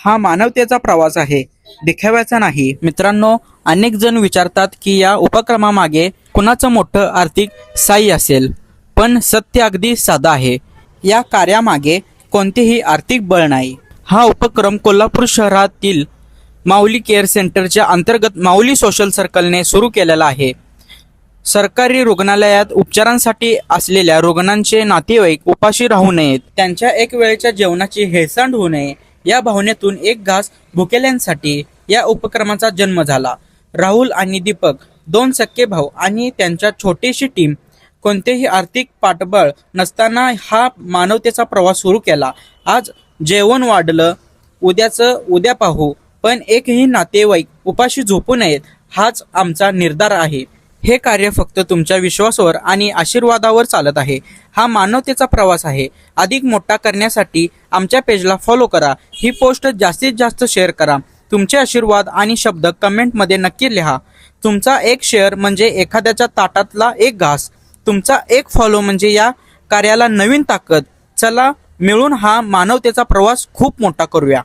हा मानवतेचा प्रवास आहे, दिखाव्याचा नाही. मित्रांनो, अनेक जण विचारतात की या उपक्रमामागे कुणाचं मोठं आर्थिक साह्य असेल, पण सत्य अगदी साधं आहे. या कार्यामागे कोणतेही आर्थिक बळ नाही. हा उपक्रम कोल्हापूर शहरातील माऊली केअर सेंटरच्या अंतर्गत माऊली सोशल सर्कलने सुरू केलेला आहे. सरकारी रुग्णालयात उपचारांसाठी असलेल्या रुग्णांचे नातेवाईक उपाशी राहू नयेत, त्यांच्या एक वेळेच्या जेवणाची हेळसांड होऊ नये, या भावनेतून एक घास भुकेल्यांसाठी या उपक्रमाचा जन्म झाला. राहुल आणि दीपक, दोन सख्खे भाऊ आणि त्यांच्या छोटीशी टीम, कोणतेही आर्थिक पाठबळ नसताना हा मानवतेचा प्रवास सुरू केला. आज जेवण वाढलं, उद्या पाहू, पण एकही नातेवाईक उपाशी झोपू नयेत, हाच आमचा निर्धार आहे. हे कार्य फक्त तुमच्या विश्वासावर आणि आशीर्वादावर चालत आहे. हा मानवतेचा प्रवास आहे. अधिक मोठा करण्यासाठी आमच्या पेजला फॉलो करा. ही पोस्ट जास्तीत जास्त शेअर करा. तुमचे आशीर्वाद आणि शब्द कमेंटमध्ये नक्की लिहा. तुमचा एक शेअर म्हणजे एखाद्याच्या ताटातला एक घास, तुमचा एक फॉलो म्हणजे या कार्याला नवीन ताकद. चला मिळून हा मानवतेचा प्रवास खूप मोठा करूया.